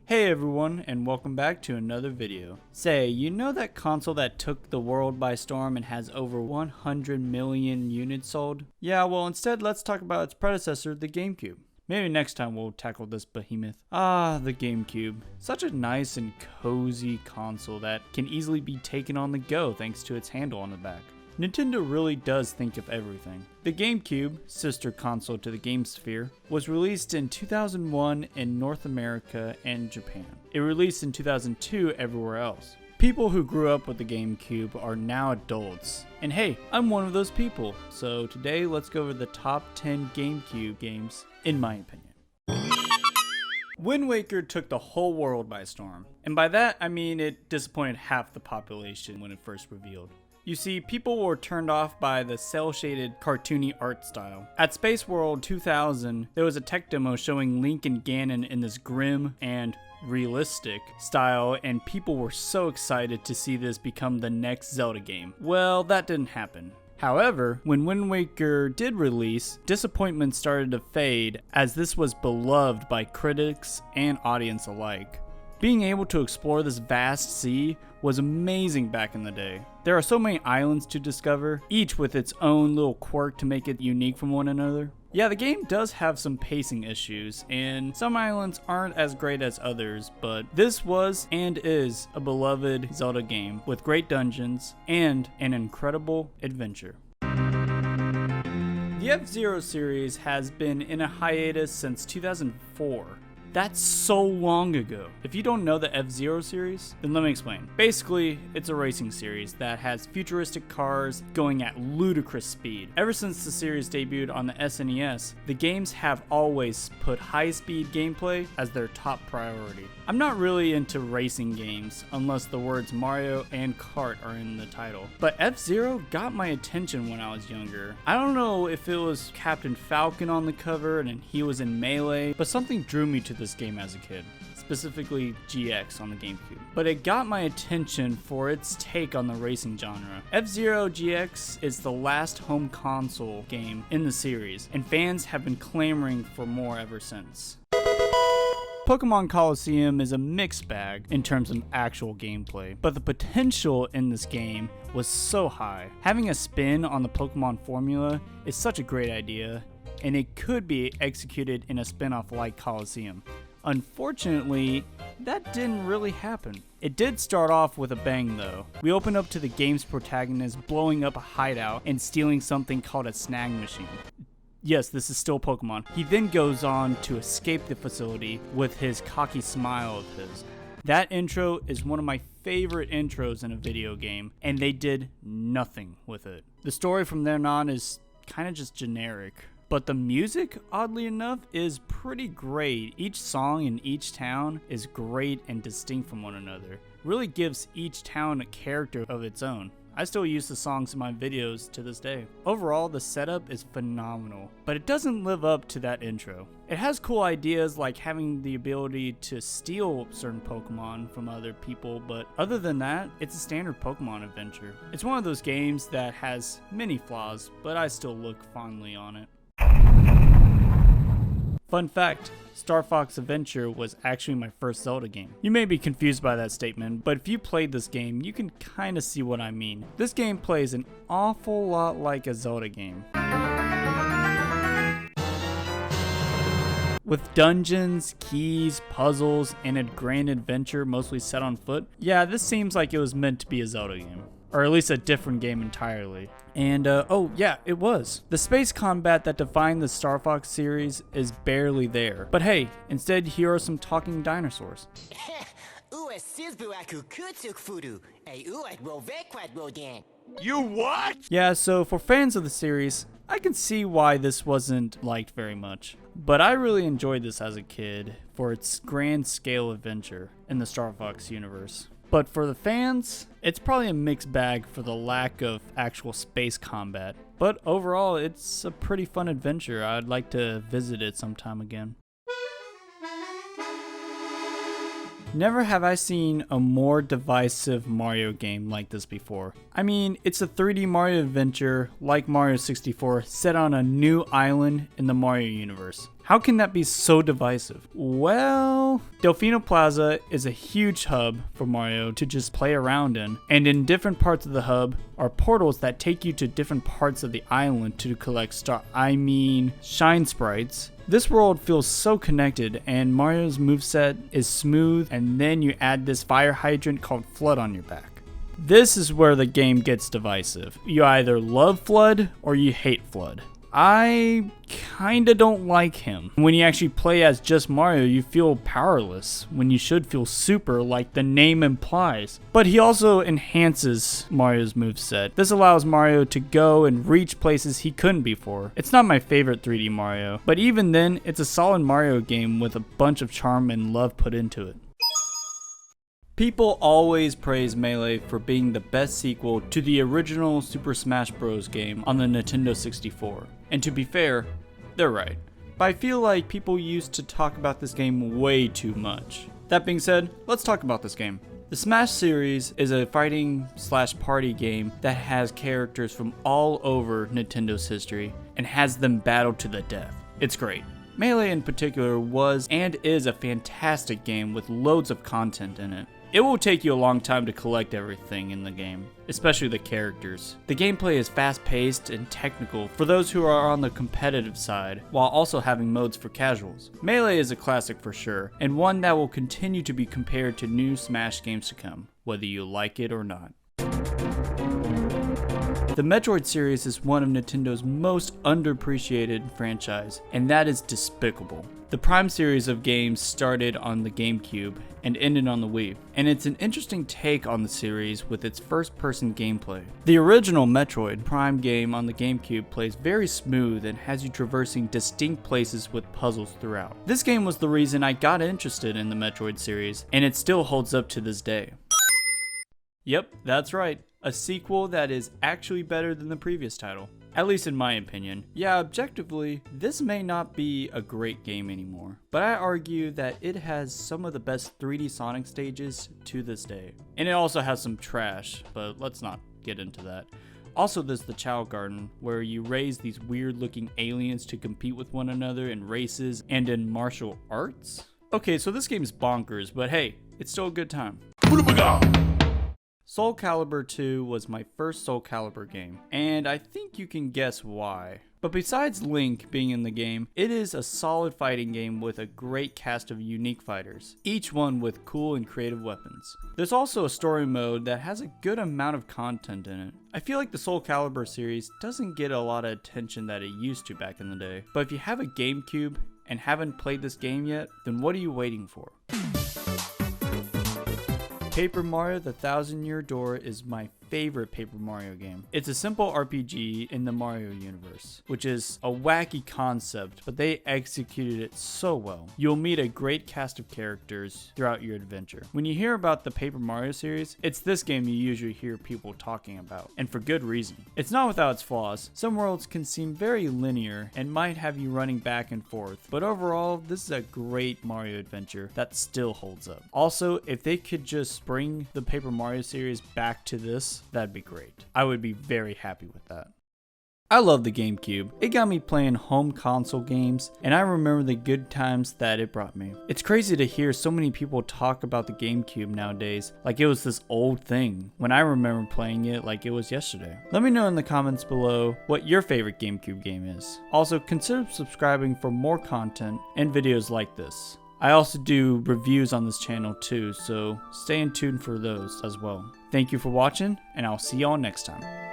Hey everyone, and welcome back to another video. Say, you know that console that took the world by storm and has over 100 million units sold? Yeah, well instead let's talk about its predecessor, the GameCube. Maybe next time we'll tackle this behemoth. The GameCube. Such a nice and cozy console that can easily be taken on the go thanks to its handle on the back. Nintendo really does think of everything. The GameCube, sister console to the GameSphere, was released in 2001 in North America and Japan. It released in 2002 everywhere else. People who grew up with the GameCube are now adults. And hey, I'm one of those people. So today let's go over the top 10 GameCube games, in my opinion. Wind Waker took the whole world by storm. And by that, I mean it disappointed half the population when it first revealed. You see, people were turned off by the cel-shaded cartoony art style. At Space World 2000, there was a tech demo showing Link and Ganon in this grim and realistic style, and people were so excited to see this become the next Zelda game. Well, that didn't happen. However, when Wind Waker did release, disappointment started to fade as this was beloved by critics and audience alike. Being able to explore this vast sea was amazing back in the day. There are so many islands to discover, each with its own little quirk to make it unique from one another. Yeah, the game does have some pacing issues, and some islands aren't as great as others, but this was and is a beloved Zelda game with great dungeons and an incredible adventure. The F-Zero series has been in a hiatus since 2004. That's so long ago. If you don't know the F-Zero series, then let me explain. Basically, it's a racing series that has futuristic cars going at ludicrous speed. Ever since the series debuted on the SNES, the games have always put high-speed gameplay as their top priority. I'm not really into racing games unless the words Mario and Kart are in the title, but F-Zero got my attention when I was younger. I don't know if it was Captain Falcon on the cover and he was in Melee, but something drew me to this game as a kid, specifically GX on the GameCube. But it got my attention for its take on the racing genre. F-Zero GX is the last home console game in the series, and fans have been clamoring for more ever since. Pokemon Colosseum is a mixed bag in terms of actual gameplay, but the potential in this game was so high. Having a spin on the Pokemon formula is such a great idea, and it could be executed in a spin-off like Colosseum. Unfortunately, that didn't really happen. It did start off with a bang though. We open up to the game's protagonist blowing up a hideout and stealing something called a snag machine. Yes, this is still Pokemon. He then goes on to escape the facility with his cocky smile of his. That intro is one of my favorite intros in a video game, and they did nothing with it. The story from then on is kind of just generic. But the music, oddly enough, is pretty great. Each song in each town is great and distinct from one another. Really gives each town a character of its own. I still use the songs in my videos to this day. Overall, the setup is phenomenal, but it doesn't live up to that intro. It has cool ideas like having the ability to steal certain Pokemon from other people, but other than that, it's a standard Pokemon adventure. It's one of those games that has many flaws, but I still look fondly on it. Fun fact, Star Fox Adventure was actually my first Zelda game. You may be confused by that statement, but if you played this game, you can kinda see what I mean. This game plays an awful lot like a Zelda game. With dungeons, keys, puzzles, and a grand adventure mostly set on foot, yeah, this seems like it was meant to be a Zelda game. Or at least a different game entirely. And oh yeah, it was. The space combat that defined the Star Fox series is barely there. But hey, instead here are some talking dinosaurs. You what? Yeah, so for fans of the series, I can see why this wasn't liked very much. But I really enjoyed this as a kid for its grand scale adventure in the Star Fox universe. But for the fans, it's probably a mixed bag for the lack of actual space combat. But overall, it's a pretty fun adventure. I'd like to visit it sometime again. Never have I seen a more divisive Mario game like this before. I mean, it's a 3D Mario adventure like Mario 64 set on a new island in the Mario universe. How can that be so divisive? Well, Delfino Plaza is a huge hub for Mario to just play around in, and in different parts of the hub are portals that take you to different parts of the island to collect shine sprites. This world feels so connected, and Mario's moveset is smooth, and then you add this fire hydrant called Flood on your back. This is where the game gets divisive. You either love Flood or you hate Flood. I kinda don't like him. When you actually play as just Mario, you feel powerless, when you should feel super like the name implies. But he also enhances Mario's moveset. This allows Mario to go and reach places he couldn't before. It's not my favorite 3D Mario, but even then, it's a solid Mario game with a bunch of charm and love put into it. People always praise Melee for being the best sequel to the original Super Smash Bros. Game on the Nintendo 64. And to be fair, they're right. But I feel like people used to talk about this game way too much. That being said, let's talk about this game. The Smash series is a fighting/party game that has characters from all over Nintendo's history and has them battle to the death. It's great. Melee in particular was and is a fantastic game with loads of content in it. It will take you a long time to collect everything in the game, especially the characters. The gameplay is fast-paced and technical for those who are on the competitive side, while also having modes for casuals. Melee is a classic for sure, and one that will continue to be compared to new Smash games to come, whether you like it or not. The Metroid series is one of Nintendo's most underappreciated franchise, and that is despicable. The Prime series of games started on the GameCube and ended on the Wii, and it's an interesting take on the series with its first-person gameplay. The original Metroid Prime game on the GameCube plays very smooth and has you traversing distinct places with puzzles throughout. This game was the reason I got interested in the Metroid series, and it still holds up to this day. Yep, that's right. A sequel that is actually better than the previous title. At least in my opinion. Yeah, objectively, this may not be a great game anymore, but I argue that it has some of the best 3D Sonic stages to this day. And it also has some trash, but let's not get into that. Also, there's the Chow Garden, where you raise these weird looking aliens to compete with one another in races and in martial arts? Okay, so this game's bonkers, but hey, it's still a good time. Soul Calibur 2 was my first Soul Calibur game, and I think you can guess why. But besides Link being in the game, it is a solid fighting game with a great cast of unique fighters, each one with cool and creative weapons. There's also a story mode that has a good amount of content in it. I feel like the Soul Calibur series doesn't get a lot of attention that it used to back in the day, but if you have a GameCube and haven't played this game yet, then what are you waiting for? Paper Mario: The Thousand-Year Door is my favorite Paper Mario game. It's a simple RPG in the Mario universe, which is a wacky concept, but they executed it so well. You'll meet a great cast of characters throughout your adventure. When you hear about the Paper Mario series, it's this game you usually hear people talking about, and for good reason. It's not without its flaws. Some worlds can seem very linear and might have you running back and forth, but overall, this is a great Mario adventure that still holds up. Also, if they could just bring the Paper Mario series back to this, that'd be great. I would be very happy with that. I love the GameCube. It got me playing home console games, and I remember the good times that it brought me. It's crazy to hear so many people talk about the GameCube nowadays like it was this old thing, when I remember playing it like it was yesterday. Let me know in the comments below what your favorite GameCube game is. Also, consider subscribing for more content and videos like this. I also do reviews on this channel too, so stay in tune for those as well. Thank you for watching, and I'll see y'all next time.